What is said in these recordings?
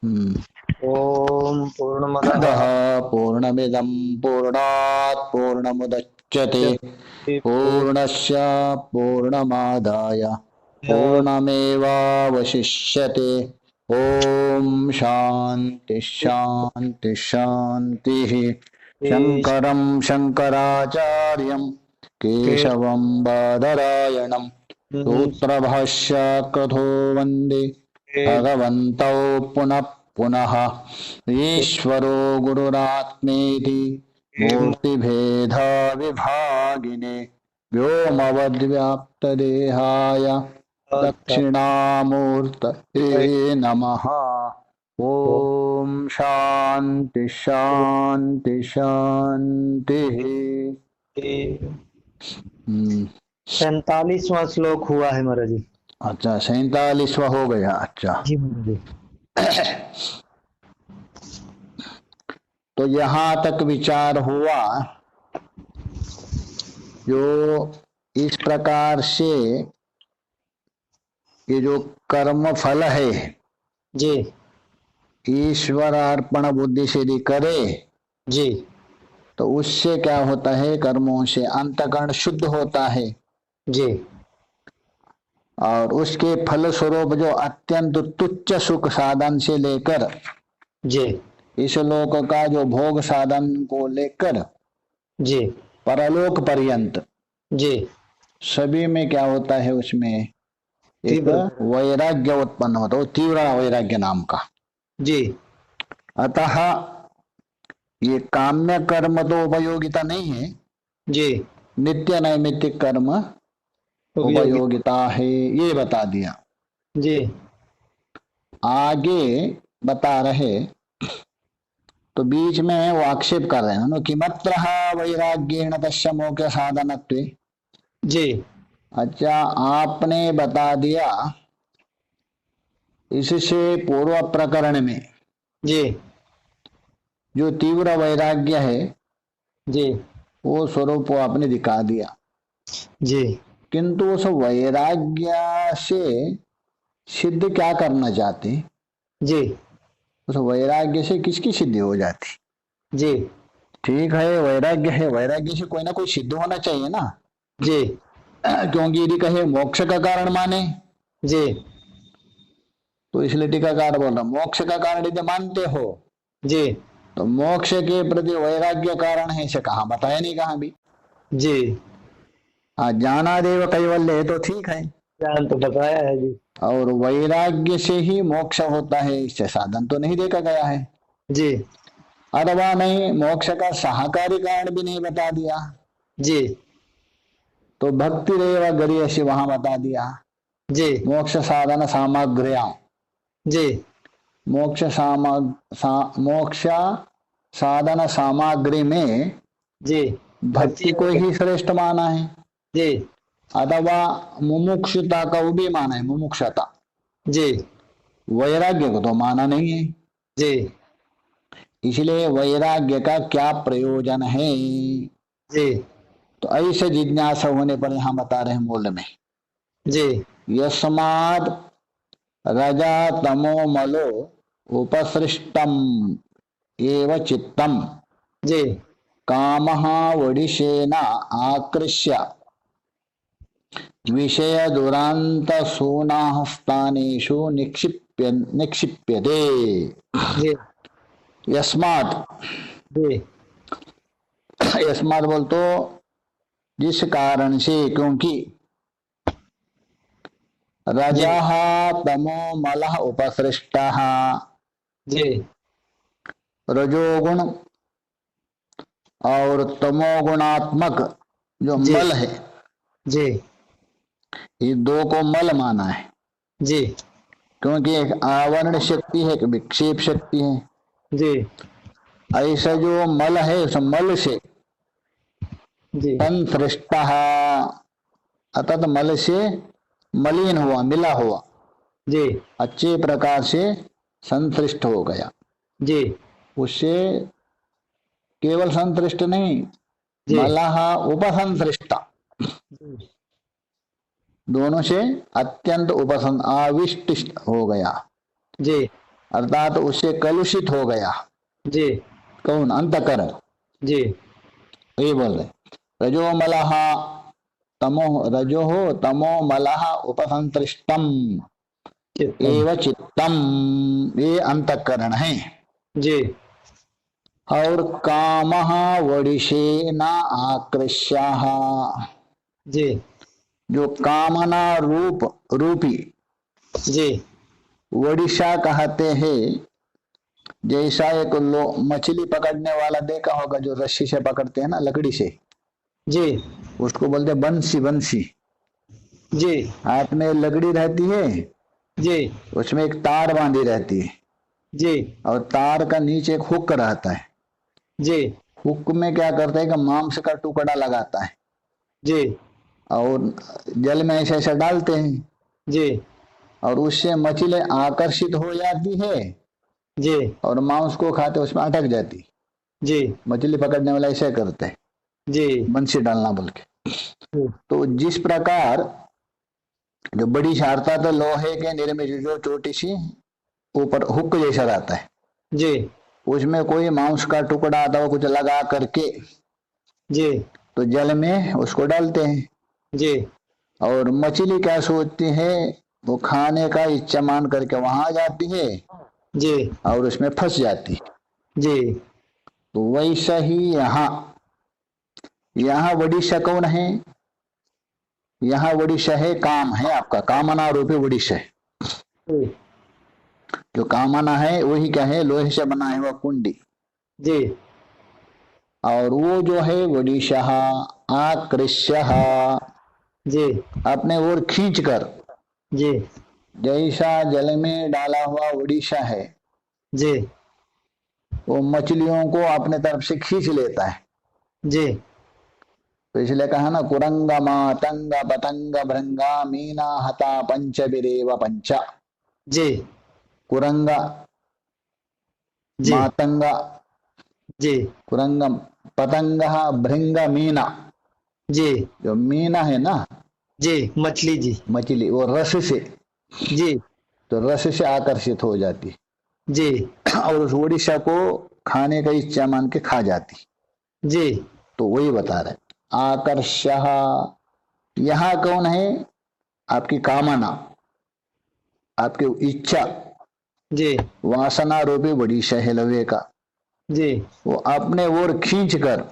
हम्म। ओम पूर्णमदः अतः पूर्णमिदं पूर्णात् पूर्णमुदच्यते पूर्णस्य पूर्णमादाय पूर्णमेवावशिष्यते। ओम शांति शांति शांतिः। शंकरं शंकराचार्यं केशवं बादरायणं सूत्रभाष्य कृतो वन्दे भगवन्तौ पुनः पुनः। ईश्वरो गुरुरात्मेति मूर्तिभेदा विभागिने व्योमवद्व्याप्तदेहाय दक्षिणामूर्तये नमः। ओम शांति शांति शांति। 47वां श्लोक हुआ है महाराज जी। अच्छा, 47वां हो गया। अच्छा, जी महाराज जी। तो यहाँ तक विचार हुआ जो इस प्रकार से ये जो कर्म फल है जी ईश्वर अर्पण बुद्धि से यदि करे जी तो उससे क्या होता है, कर्मों से अंतःकरण शुद्ध होता है जी और उसके फल स्वरूप जो अत्यंत तुच्छ सुख साधन से लेकर जी इस लोक का जो भोग साधन को लेकर जी परलोक पर्यंत जी सभी में क्या होता है, उसमें एक तीव्र वैराग्य उत्पन्न होता है, तीव्र वैराग्य नाम का। जी अतः ये काम्य कर्म तो उपयोगिता नहीं है, जी नित्य नैमित्तिक कर्म उपयोगी उपयोगिता है, ये बता दिया। जी आगे बता रहे तो बीच में वो आक्षेप कर रहे हैं कि मत्र वैराग्येण तस्य मोक्ष साधनत्वे। जी अच्छा, आपने बता दिया इससे पूर्व प्रकरण में जी जो तीव्र वैराग्य है जी वो स्वरूप वो आपने दिखा दिया, जी किंतु उस वैराग्य से सिद्ध क्या करना चाहते, जी उस वैराग्य से किसकी सिद्धि हो जाती। जी ठीक है, वैराग्य है, वैराग्य से कोई ना कोई सिद्ध होना चाहिए ना। जी क्योंकि यदि कहे मोक्ष का कारण माने जी तो इसलिए टीकाकार बोल रहा मोक्ष का कारण यदि मानते हो जी तो मोक्ष के प्रति वैराग्य कारण है, इसे कहा बताया नहीं कहा भी। जी जाना देव कैवल्य है तो ठीक है, ज्ञान तो बताया है जी। और वैराग्य से ही मोक्ष होता है इससे साधन तो नहीं देखा गया है। जी अथवा नहीं, मोक्ष का सहाकारी कारण भी नहीं बता दिया, जी तो भक्ति रेव गरीयसी वहां बता दिया। जी मोक्ष साधन सामग्र्या, जी मोक्ष मोक्ष साधन सामग्री में जी भक्ति को ही श्रेष्ठ माना है, जी अथवा मुमुक्षुता का वो भी माना है, मुमुक्षता। जी वैराग्य को तो माना नहीं है। जी इसलिए वैराग्य का क्या प्रयोजन है, जी तो ऐसे जिज्ञासा होने पर यहां बता रहे हैं मूल में। जी यस्माद् रजा तमो मलो उपसृष्टम एव चित्तम जी कामः वडिशेन आकृष्य विषय दुरांत सूनाः स्थानेषु निक्षिप्यते। जी यस्मात्, जी यस्मात् बोल तो जिस कारण से, क्योंकि जी रजः तमो मलः उपसृष्टः, जी रजोगुण और तमोगुणात्मक जो जी मल है, जी ये दो को मल माना है, जी क्योंकि एक आवरण शक्ति है, एक विक्षेप शक्ति है। जी ऐसा जो मल है उस मल से जी संसृष्ट, अर्थात मल से मलिन हुआ, मिला हुआ, जी अच्छे प्रकार से संतृष्ट हो गया। जी उससे केवल संतृष्ट नहीं, जी मलः उपसंतृष्टा, दोनों से अत्यंत आविष्ट हो गया। जी अर्थात उससे कलुषित हो गया। जी कौन? अंतकरण। जी ये बोल रहे रजो मलह तमो, रजो तमो मलह उपसंतृष्टम चित्तम। एव चित्तम, ये अंतकरण है। जी और कामः वडिशे न आकृष्यः, जी जो कामना रूपी जी वडिशा कहते हैं। जैसा एक मछली पकड़ने वाला देखा होगा, जो रस्सी से पकड़ते हैं ना, लकड़ी से, जी उसको बोलते हैं बंसी। बंसी जी हाथ में लकड़ी रहती है, जी उसमें एक तार बांधी रहती है, जी और तार का नीचे एक हुक रहता है। जी हुक में क्या करता है कि मांस का टुकड़ा लगाता है, जी और जल में ऐसे ऐसे डालते हैं, जी और उससे मछली आकर्षित हो जाती है, जी और मांस को खाते उसमें अटक जाती। जी मछली पकड़ने वाला ऐसे करते हैं, जी बंसी डालना बोल के। तो जिस प्रकार जो बड़ी शारता तो लोहे के निर्मित जो छोटी सी ऊपर हुक जैसा रहता है, जी उसमें कोई मांस का टुकड़ा आता है, कुछ लगा करके जी तो जल में उसको डालते हैं। जी और मछली क्या सोचती है, वो खाने का इच्छा मान करके वहां जाती है जी और उसमें फंस जाती है। जी तो वैसा ही यहाँ वडिशा कौन है? यहाँ वडिशा है काम, है आपका कामना रूपी वडिशा है। जो कामना है वही क्या है? लोहे से बना है वह कुंडी। जी और वो जो है वडिशा आकृष्य, जी अपने ओर खींच कर, जी जैसा जल में डाला हुआ वडिशा है, जी वो मछलियों को अपने तरफ से खींच लेता है। जी तो इसलिए कहा ना, कुरंग मातंग पतंग भृंगा मीना हता पंच बिरेव पंचा। जी कुरंगा, जी मातंगा, जी कुरंगम, पतंग, भृंग, मीना। जी जो मीना है ना, जी मछली जी मछली, वो रस से, जी तो रस से आकर्षित हो जाती जी और उस ओडिशा को खाने का इच्छा मान के खा जाती। जी तो वही बता रहे आकर्ष्य। यहाँ कौन है? आपकी कामना, आपकी इच्छा, जी वासना रूपी वडिशा है लवे का। जी वो अपने ओर खींच कर,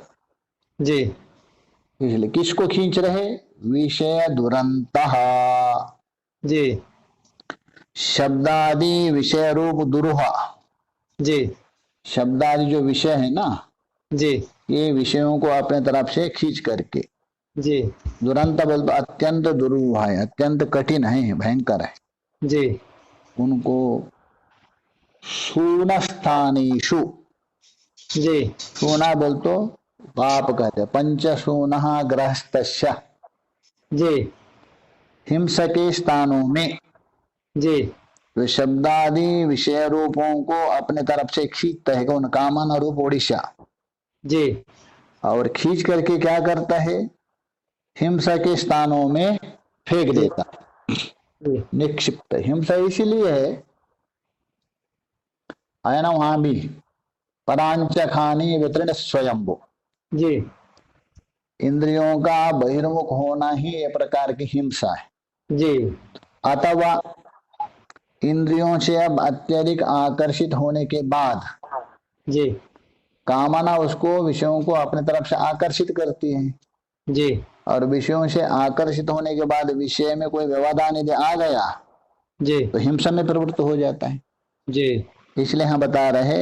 जी इसलिए किसको खींच रहे? विषय दुरंत, जी शब्दादि विषय रूप दुरूहा। जी शब्दादि जो विषय है ना, जी ये विषयों को अपने तरफ से खींच करके। जी दुरंत बोल तो अत्यंत दुरूह है, अत्यंत कठिन है, भयंकर है। जी उनको शून स्थानीषु, जी शूना बोल तो पाप कहते, पंच शून गृहस्थस्य, जी हिंसके स्थानों में जी वे शब्दादि विषय रूपों को अपने तरफ से खींचता है, कौन? कामना रूप ओडिशा। जी और खींच करके क्या करता है? हिंसा के स्थानों में फेंक जी देता, निक्षिप्त। हिंसा इसीलिए है ना, वहां भी परांच खानी वितरण स्वयंभू, जी इंद्रियों का बहिर्मुख होना ही एक प्रकार की हिंसा है। जी अथवा इंद्रियों से अब अत्यधिक आकर्षित होने के बाद जी कामना उसको, विषयों को अपने तरफ से आकर्षित करती है, जी और विषयों से आकर्षित होने के बाद विषय में कोई व्यवधान यदि आ गया जी तो हिंसा में प्रवृत्त हो जाता है। जी इसलिए हम बता रहे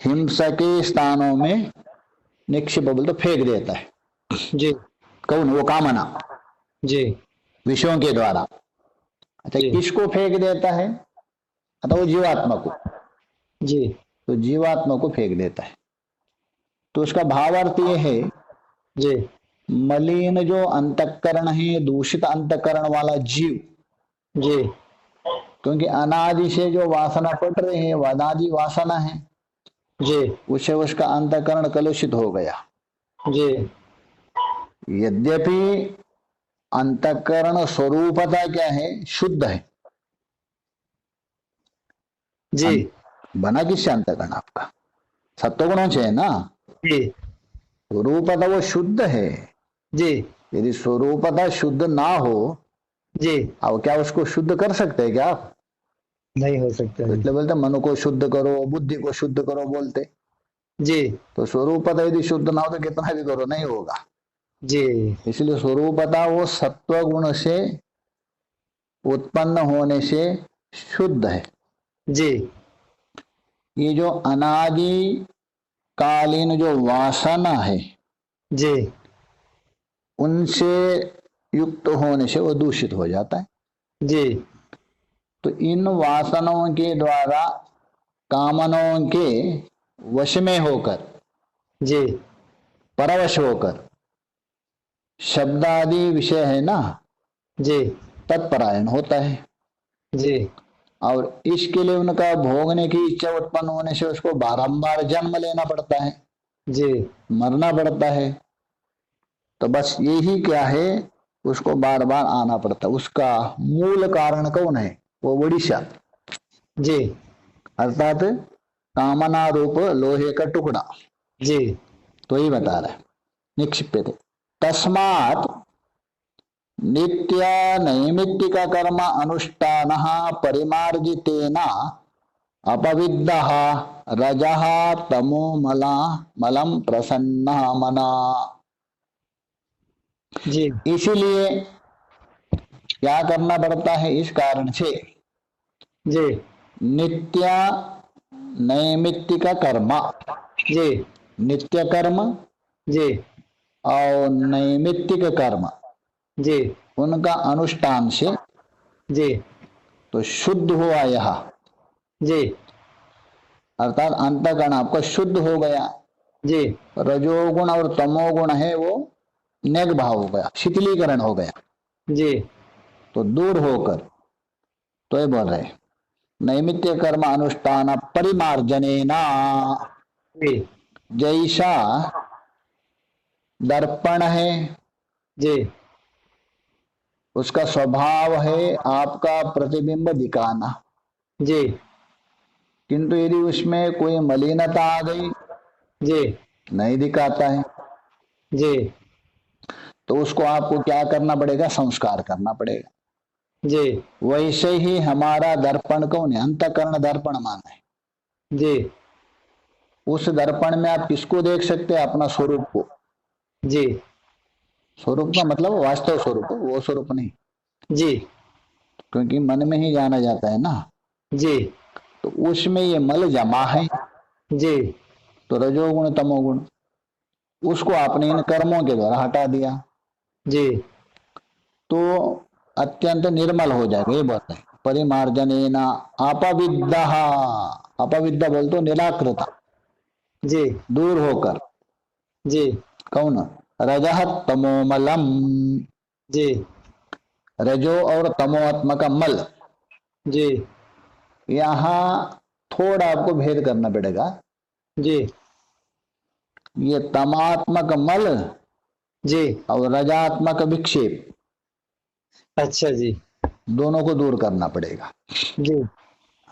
हिंसा के स्थानों में निक्षिप बोल तो फेंक देता है। जी कौन? वो कामना, जी विषयों के द्वारा। अच्छा, जी किसको फेंक देता है? अतः वो जीवात्मा को, जी तो जीवात्मा को फेंक देता है। तो उसका भावार्थ ये है, जी मलिन जो अंतःकरण है, दूषित अंतःकरण वाला जीव, जी क्योंकि अनादि से जो वासना पड़ रही है, वनादि वासना है, जी उससे उसका अंतःकरण कलुषित हो गया। जी यद्यपि अंतःकरण स्वरूपता क्या है? शुद्ध है। जी बना किससे अंतःकरण आपका? सत्वगुणों से है ना। जी स्वरूपतः वो शुद्ध है। जी यदि स्वरूपतः शुद्ध ना हो, जी। अब क्या उसको शुद्ध कर सकते हैं क्या आप? नहीं हो सकता तो जी। इसलिए बोलते मन को शुद्ध करो, बुद्धि को शुद्ध करो बोलते। जी तो स्वरूपतः यदि शुद्ध ना हो तो कितना भी करो नहीं होगा। जी इसलिए स्वरूपतः वो सत्व गुण से उत्पन्न होने से शुद्ध है। जी ये जो अनादि कालीन जो वासना है, जी उनसे युक्त होने से वो दूषित हो जाता है। जी तो इन वासनाओं के द्वारा, कामनाओं के वश में होकर, जी परवश होकर, शब्द आदि विषय है ना, जी तत्परायण होता है। जी और इसके लिए उनका भोगने की इच्छा उत्पन्न होने से उसको बारंबार जन्म लेना पड़ता है, जी मरना पड़ता है। तो बस यही क्या है, उसको बार बार आना पड़ता है। उसका मूल कारण कौन है? वो ओडिशा, जी अर्थात कामना रूप लोहे का टुकड़ा। जी तो ही बता रहा है, निक्षिप्यते तस्मात् नित्य नैमित्तिक कर्म अनुष्ठान परिमार्जितेन अपविद्धः रजः तमो मलम प्रसन्न मना। जी इसीलिए क्या करना पड़ता है? इस कारण से जी नित्य नैमित्तिक कर्म, जी नित्य कर्म जी और नैमित्तिक कर्म, जी उनका अनुष्ठान से जी तो शुद्ध हुआ यह, जी अर्थात अंतःकरण आपका शुद्ध हो गया। जी रजोगुण और तमोगुण है वो नेग भाव हो गया, शिथिलीकरण हो गया, जी तो दूर होकर, तो ये बोल रहे नैमित्य कर्म अनुष्ठान परिमार्जनेना, जी जैसा दर्पण है, जी उसका स्वभाव है आपका प्रतिबिंब दिखाना, जी किंतु यदि उसमें कोई मलिनता आ गई, जी नहीं दिखाता है, जी तो उसको आपको क्या करना पड़ेगा? संस्कार करना पड़ेगा। जी वैसे ही हमारा दर्पण कौन है? अंतःकरण दर्पण माना है। जी उस दर्पण में आप किसको देख सकते हैं? अपना स्वरूप को। जी स्वरूप का मतलब वास्तव स्वरूप, वो स्वरूप नहीं, जी क्योंकि मन में ही जाना जाता है ना। जी तो उसमें ये मल जमा है, जी तो रजोगुण तमोगुण, उसको आपने इन कर्मों के द्वारा हटा दिया जी तो अत्यंत निर्मल हो जाएगा। ये बात है परिमार्जनेन अपविद्ध, अपविद्ध बोल तो निराकृता, जी दूर होकर। जी कौन? रजः तमोमलम, जी रजो और तमोआत्मा का मल। जी यहां थोड़ा आपको भेद करना पड़ेगा। जी ये तमात्मक मल जी और रजात्मक विक्षेप, अच्छा जी दोनों को दूर करना पड़ेगा। जी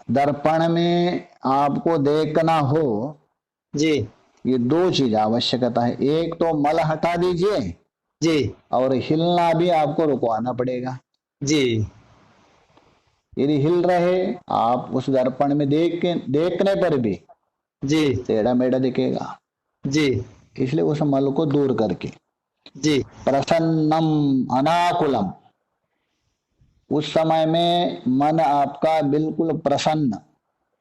दर्पण में आपको देखना हो, जी ये दो चीज आवश्यकता है। एक तो मल हटा दीजिए, जी और हिलना भी आपको रुकवाना पड़ेगा। जी यदि हिल रहे आप उस दर्पण में देखने पर भी जी टेढ़ा मेढ़ा दिखेगा। जी इसलिए उस मल को दूर करके जी प्रसन्नम अनाकुलम, उस समय में मन आपका बिल्कुल प्रसन्न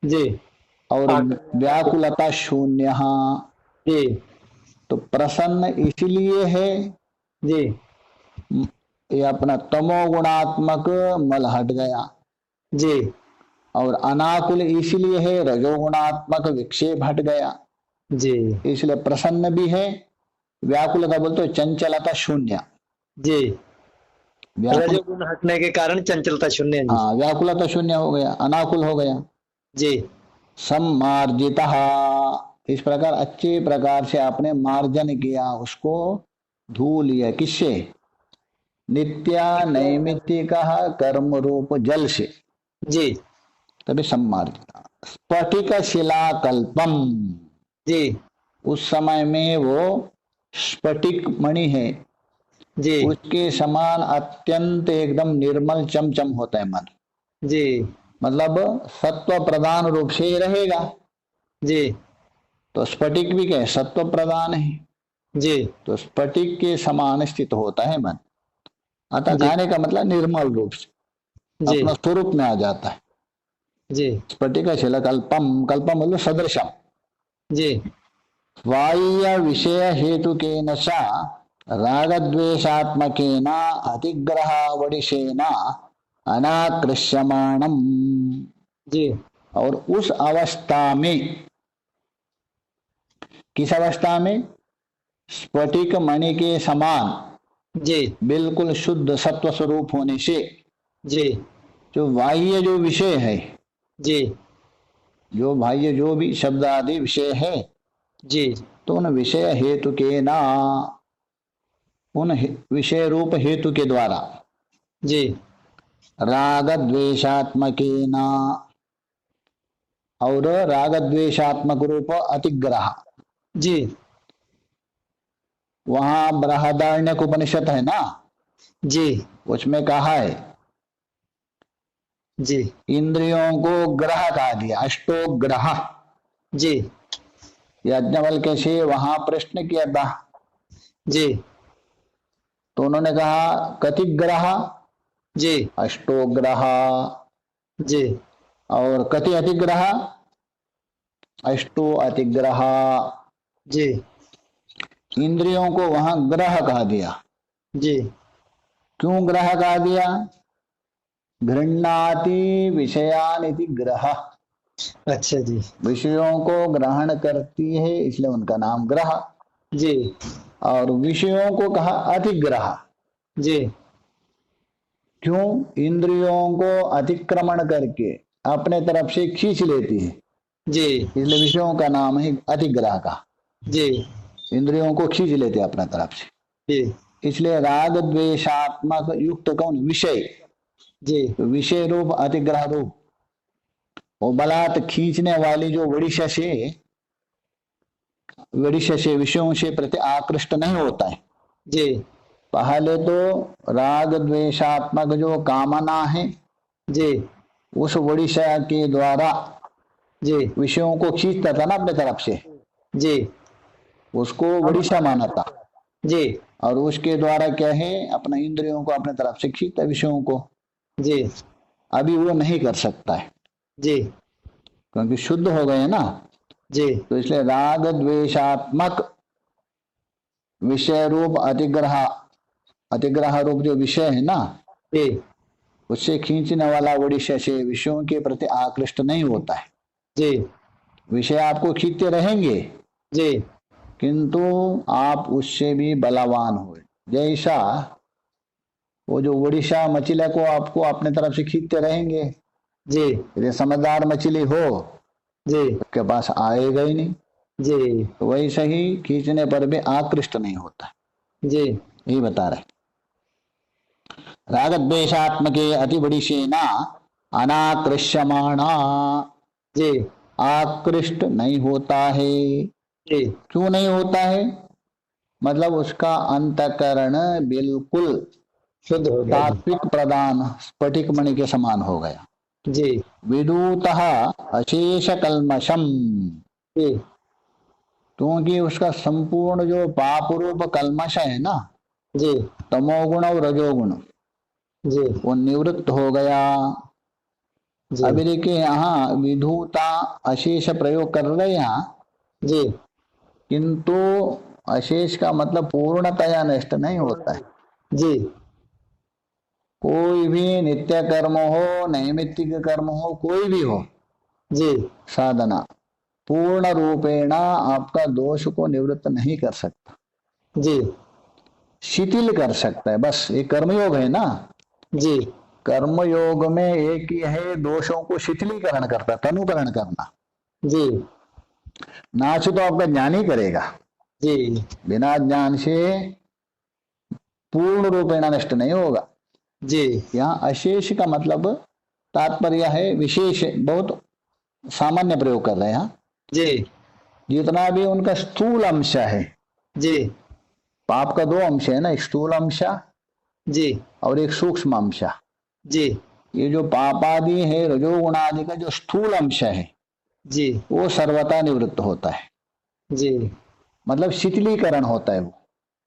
जी और व्याकुलता शून्य। जी तो प्रसन्न इसलिए है, जी ये अपना तमोगुणात्मक मल हट गया, जी और अनाकुल इसलिए है, रजोगुणात्मक विक्षेप हट गया, जी इसलिए प्रसन्न भी है। व्याकुलता बोलते चंचलता शून्य, जी व्याकुल, रजोगुण हटने के कारण चंचलता शून्य है जी। हाँ व्याकुलता शून्य हो गया, अनाकुल हो गया। जी सम्मार्जिता, इस प्रकार अच्छे प्रकार से आपने मार्जन किया, उसको धो लिया। किससे? नित्या नैमित्तिक कर्म रूप जल से, जी तभी सम्मार्जिता। स्फटिक शिलाकल्पम, जी उस समय में वो स्फटिक मणि है, जी उसके समान अत्यंत एकदम निर्मल चमचम होता है मन। जी मतलब सत्व प्रधान रूप से ही रहेगा। जी तो स्फटिक भी क्या है, सत्व प्रधान है। जी तो स्फटिक के समान स्थित होता है मन। अतः जी कहने का मतलब निर्मल रूप से जी अपना स्वरूप में आ जाता है। जी स्फटिक शिलाकल्पम, कल्पम मतलब सदृशम। जी बाह्य विषय हेतु के नशा रागद्वेषात्मकेन अतिग्रह वडिशेन अनाकृष्यमाणम। जी और उस अवस्था में, किस अवस्था में, स्फटिक मणि के समान जी बिल्कुल शुद्ध सत्व स्वरूप होने से जी जो बाह्य जो विषय है, जी जो बाह्य जो भी शब्द आदि विषय है, जी तो उन विषय हेतु के ना, उन विषय रूप हेतु के द्वारा जी राग द्वेषात्मकेन, और राग द्वेषात्मक रूप अतिग्रह। जी वहां बृहदारण्यक उपनिषद है ना, जी उसमें कहा है जी इंद्रियों को ग्रह कहा दिया, अष्टो ग्रह। जी याज्ञवल्क्य से वहां प्रश्न किया था, जी तो उन्होंने कहा कति ग्रह, जी अष्टो ग्रह। जी और कति अतिग्रह, अष्टो अतिग्रह। जी इंद्रियों को वहां ग्रह कहा दिया। जी क्यों ग्रह कहा दिया? घृणाति विषयान इति ग्रह, अच्छा जी विषयों को ग्रहण करती है इसलिए उनका नाम ग्रह। जी और विषयों को कहा अतिग्रह। जी क्यों? इंद्रियों को अतिक्रमण करके अपने तरफ से खींच लेती है, जी इसलिए विषयों का नाम है अतिग्रह का। जी इंद्रियों को खींच लेते हैं अपने तरफ से, जी इसलिए राग द्वेषात्मक युक्त कौन? विषय। जी तो विषय रूप अतिग्रह रूप वो बलात् खींचने वाली जो वड़िशा से विषयों से प्रति आकृष्ट नहीं होता है। जी पहले तो राग द्वेषात्मक जो कामना है जी उस वड़िशा के द्वारा जी विषयों को खींचता था ना अपने तरफ से, जी उसको वड़िशा माना था। जी और उसके द्वारा क्या है, अपने इंद्रियों को अपने तरफ से खींचता विषयों को। जी अभी वो नहीं कर सकता है जी क्योंकि शुद्ध हो गए ना। जी तो इसलिए राग द्वेषात्मक विषय रूप अतिग्रह, अतिग्रह रूप जो विषय है ना, जी उससे खींचने वाला वड़िशा से विषयों के प्रति आकृष्ट नहीं होता है। जी विषय आपको खींचते रहेंगे जी किंतु आप उससे भी बलवान हो। जैसा वो जो उड़ीसा मछली को आपको अपने तरफ से खींचते रहेंगे, जी यदि समझदार मछली हो जी उसके पास आएगा ही नहीं, जी तो वैसे ही खींचने पर भी आकृष्ट नहीं होता। जी यही बता रहे। राग द्वेषात्मके अति बड़ी सेना अनाकृष्यमाणा, जी आकृष्ट नहीं होता है। जी क्यों नहीं होता है? मतलब उसका अंतकरण बिल्कुल शुद्ध हो गया जी सात्विक प्रदान स्फटिक मणि के समान हो गया। जी विदूतः अशेष कल्मषम, जी क्योंकि उसका संपूर्ण जो पाप रूप कल्मश है ना, जी तमोगुण और रजोगुण, जी वो निवृत्त हो गया। जी अभी देखिए यहाँ विधूता अशेष प्रयोग कर रहे हैं यहाँ, जी किंतु अशेष का मतलब पूर्णतया नष्ट नहीं होता है। जी कोई भी नित्य कर्म हो, नैमित्तिक कर्म हो, कोई भी हो जी साधना, पूर्ण रूपेण आपका दोष को निवृत्त नहीं कर सकता, जी शिथिल कर सकता है। बस ये कर्मयोग है ना, जी कर्मयोग में एक ही है दोषों को शिथिलीकरण करता, तनुकरण करना। जी नाश तो आपका ज्ञान ही करेगा, जी बिना ज्ञान से पूर्ण रूपेण नष्ट नहीं होगा। जी यहाँ अशेष का मतलब तात्पर्य है विशेष, बहुत सामान्य प्रयोग कर रहे हैं। हाँ, जी जितना भी उनका स्थूल अंश है, जी पाप का दो अंश है ना, स्थूल अंश जी और एक सूक्ष्म अंश। जी ये जो पापादि है, रजोगुण आदि का जो स्थूल अंश है, जी वो सर्वथा निवृत्त होता है, जी मतलब शिथिलीकरण होता है, वो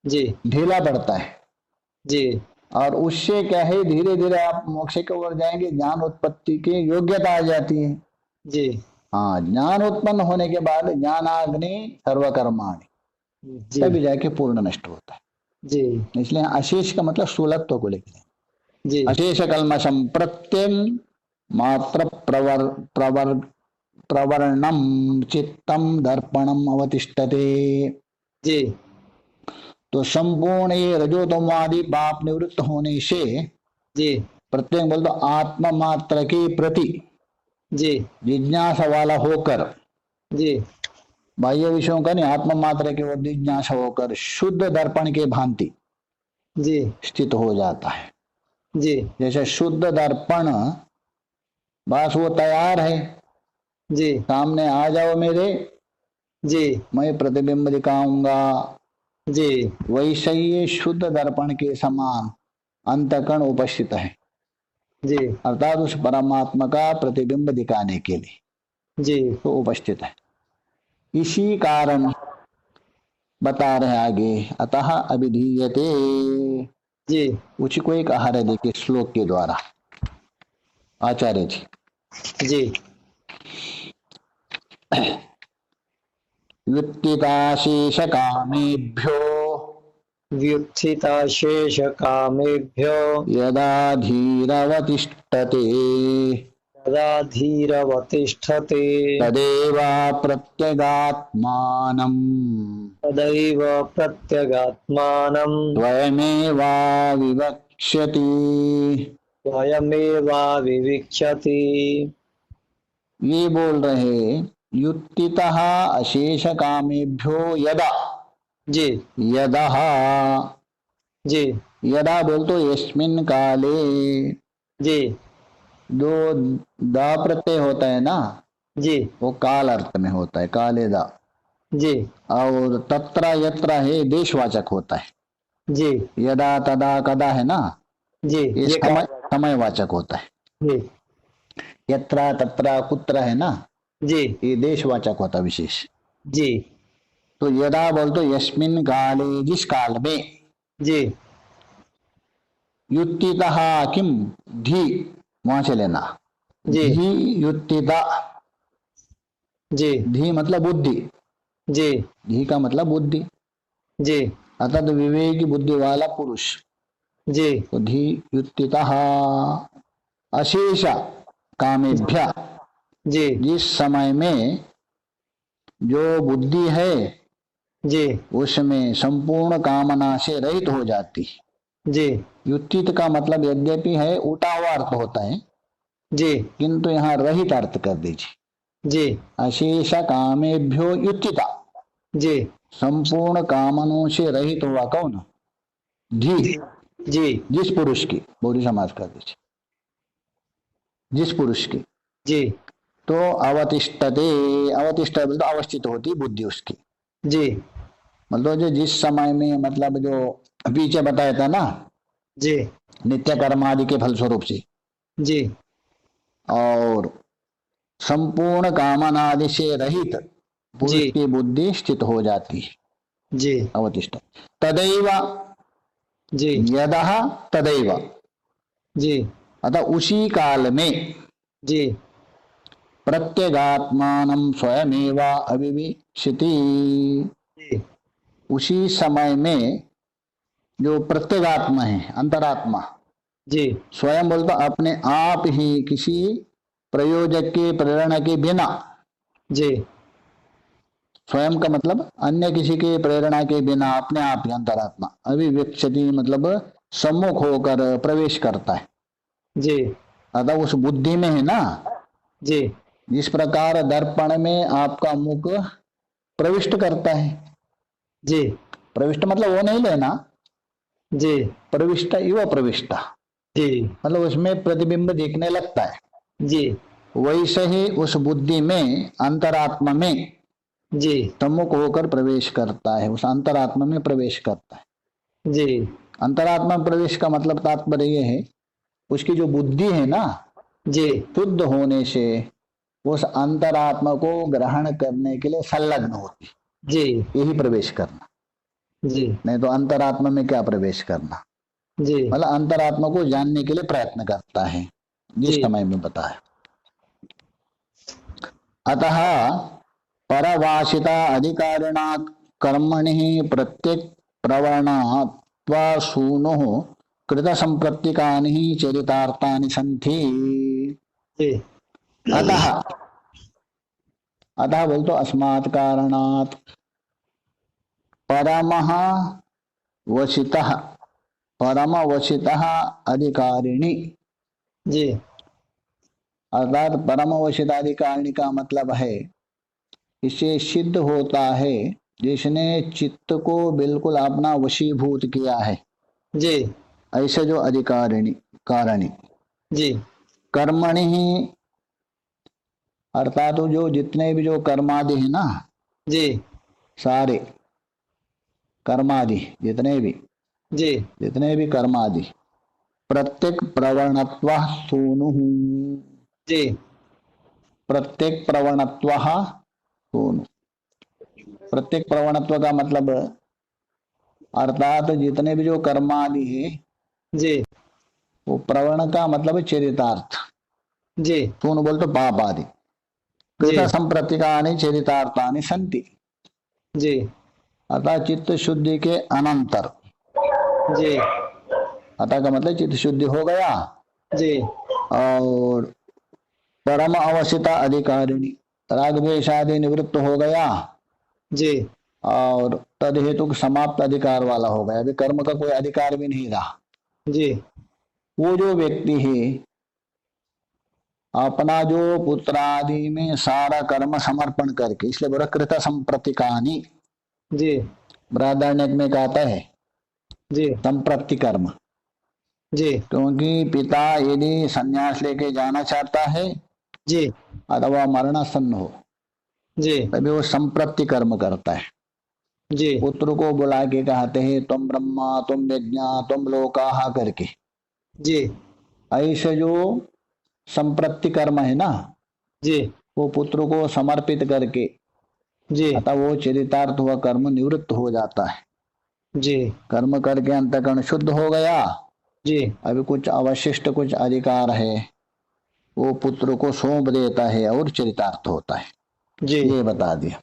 जी ढीला पड़ता है। जी और उससे क्या है, धीरे धीरे आप मोक्ष की ओर जाएंगे, ज्ञान उत्पत्ति की योग्यता आ जाती है। जी हाँ, ज्ञान उत्पन्न होने के बाद ज्ञानाग्नि सर्वकर्माणि, जी तभी जाके पूर्ण नष्ट होता है। जी इसलिए अशेष का मतलब स्थूलत्व को लेकर, जी अशेष कल्मषम प्रत्यम मात्र प्रवर प्रवर्णम चित्तम दर्पणम अवतिष्ठते। जी तो संपूर्ण ये रजोतमवादी पाप निवृत्त होने से जी प्रत्येक बोल तो आत्मा मात्र के प्रति जी जिज्ञासा वाला होकर, जी बाह्य विषयों का नहीं, आत्मा मात्र के ओर जिज्ञासा होकर शुद्ध दर्पण के भांति जी स्थित हो जाता है। जी जैसे शुद्ध दर्पण, बस वो तैयार है, जी सामने आ जाओ मेरे, जी मैं प्रतिबिंब दिखाऊंगा। जी वैसे ही ये शुद्ध दर्पण के समान अंतःकरण उपस्थित है, जी अर्थात उस परमात्मा का प्रतिबिंब दिखाने के लिए जी तो उपस्थित है। इसी कारण बता रहे आगे, अतः अभिधीयते। जी उसी को एक आहार देखिए श्लोक के द्वारा आचार्य जी। जी व्युत्थिताशेष कामेभ्यो व्युत्थिताशेष कामेभ्यो यदा धीरवतिष्ठते यदा धीरवतिष्ठते तदेवा प्रत्यगात्मानम् तदैव प्रत्यगात्मानं स्वयमेवा विवक्ष्यति। स्वयमेवाविविक्षति। ये बोल रहे, युक्तितः अशेष कामेभ्यो यदा, जी यदा, जी यदा बोल तो यस्मिन काले, जी जो दा प्रत्यय होता है ना, जी वो काल अर्थ में होता है, काले दा। जी और तत्र यत्र है देशवाचक होता है, जी यदा तदा कदा है ना, जी ये ये समय समयवाचक होता है। जी यत्र तत्र कुत्र है ना, जी ये देशवाचक होता है विशेष। जी तो यदा बोल तो यस्मिन काले, जिस काल में, जी युक्तितः किम, धी वहां से लेना, जी धी युक्तिता, जी धी मतलब बुद्धि, जी धी का मतलब बुद्धि, जी अर्थात विवेकी बुद्धि वाला पुरुष। जी तो धी युक्तितः अशेष कामेभ्य, जी जिस समय में जो बुद्धि है जी उसमें संपूर्ण कामना से रहित हो जाती। जी युक्तित का मतलब यद्यपि है उल्टा हुआ अर्थ होता है, जी किंतु यहाँ रहित अर्थ कर दीजिए। जी अशेष कामेभ्यो युक्तिता, जी संपूर्ण कामनों से रहित हुआ कौन, धी, जी जिस पुरुष की, बहुरी समाज कर दीजिए, जिस पुरुष की। जी तो अवतिष्ठते, अवतिष्ठ तो अवस्थित होती बुद्धि उसकी, जी मतलब जो जिस समय में, मतलब जो पीछे बताया था ना, जी नित्य कर्म आदि के फलस्वरूप से जी और संपूर्ण कामना आदि से रहित पुरुष जी की बुद्धि स्थित हो जाती है, जी अवतिष्ठ। तदैव, जी यदः तदैव, जी अतः उसी काल में, जी प्रत्यगात्मानं स्वयमेवा अविविशति, जी उसी समय में जो प्रत्यगात्मा है, अंतरात्मा, जी स्वयं बोलता अपने आप ही किसी प्रयोजक के प्रेरणा के बिना, जी स्वयं का मतलब अन्य किसी के प्रेरणा के बिना अपने आप ही अंतरात्मा अभिव्यक्ति मतलब सम्मुख होकर प्रवेश करता है। जी अतः उस बुद्धि में है ना, जी जिस प्रकार दर्पण में आपका मुख प्रविष्ट करता है, जी प्रविष्ट मतलब वो नहीं लेना, जी प्रविष्ट युवा प्रविष्ट जी मतलब उसमें प्रतिबिंब दिखने लगता है। जी वैसे ही उस बुद्धि में अंतरात्मा में जी सम्मुख होकर प्रवेश करता है, उस अंतरात्मा में प्रवेश करता है। जी अंतरात्मा में प्रवेश का मतलब तात्पर्य ये है, उसकी जो बुद्धि है ना, जी शुद्ध होने से उस अंतरात्मा को ग्रहण करने के लिए संलग्न होती, जी यही प्रवेश करना। जी नहीं तो अंतरात्मा में क्या प्रवेश करना, जी मतलब अंतरात्मा को जानने के लिए प्रयत्न करता है, जिस जी समय में बताया। अतः परवासिता अधिकारिणा कर्मणि प्रत्येक प्रवणात्वासूनो कृत संप्रत्तिकानि चरितार्थानि सन्ति। जी अतः, अतः बोल तो अस्मात् कारणात् परमः वशितः, परम वशितः अधिकारिणी, जी अर्थात परम वशिताधिकारिणी का मतलब है इससे सिद्ध होता है जिसने चित्त को बिल्कुल अपना वशीभूत किया है, जी ऐसे जो अधिकारिणी कारिणी। जी कर्मणि ही, अर्थात जो जितने भी जो कर्मादि है ना, जी सारे कर्मादि जी जितने भी कर्मादि प्रत्येक प्रवणत्व सूनु, जी प्रत्येक प्रवणत्व सूनु, प्रत्येक प्रवणत्व का मतलब अर्थात जितने भी जो कर्मादि है, जी वो प्रवण का मतलब है चरितार्थ, जी सूनु बोल तो पाप आदि, जी कृत संप्रतिकानि चरितार्थानि संति, जी अतः चित्त शुद्धि के अनंतर, जी अतः का मतलब चित्त शुद्धि हो गया जी और परम अवसिता अधिकारिणी, राग द्वेष आदि निवृत्त हो गया जी और तद हेतु समाप्त अधिकार वाला हो गया, अभी कर्म का कोई अधिकार भी नहीं रहा। जी वो जो व्यक्ति है अपना जो पुत्र आदि में सारा कर्म समर्पण करके, इसलिए बोला कृत संप्रतिकानि, जी बृहदारण्यक में कहता है जी संप्रति कर्म, जी क्योंकि पिता यदि संन्यास लेके जाना चाहता है जी अथवा मरणासन्न हो जी तभी वो संप्रति कर्म करता है। जी पुत्र को बुला के कहते हैं तुम ब्रह्मा तुम यज्ञा तुम लोकाहा करके, जी ऐसे जो संप्रति कर्म है ना, जी वो पुत्र को समर्पित करके, जी अतः वो चरितार्थ हुआ कर्म निवृत्त हो जाता है। जी कर्म करके अंतःकरण शुद्ध हो गया, जी अभी कुछ अवशिष्ट कुछ अधिकार है वो पुत्र को सौंप देता है और चरितार्थ होता है, जी ये बता दिया।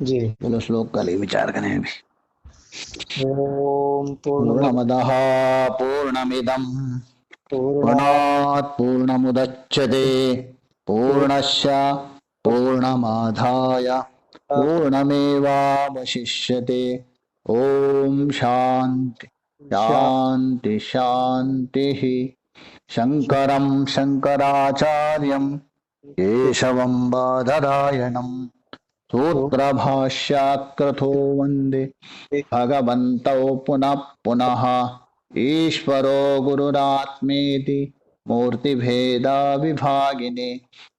जी चलो श्लोक का लिए विचार करें अभी। ओम पूर्णमदः पूर्णमिदम् पूर्ण पूर्णात् पूर्णमुदच्यते पूर्णस्य पूर्णमादाय पूर्णमेवावशिष्यते। ओम शांति शांति शांतिः। शंकरं शंकराचार्यं केशवं बादरायणं सूत्रभाष्यात्कृतो वन्दे भगवन्तौ पुनः पुनः। ईश्वरो गुरुरात्मेति मूर्तिभेदविभागिने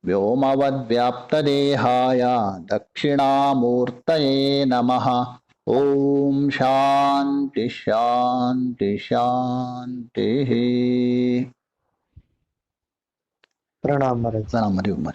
व्योमवद्व्याप्तदेहाय दक्षिणामूर्तये नमः। ओम शांति शांति शांति। प्रणाम महाराज। प्रणाम हरि ओम।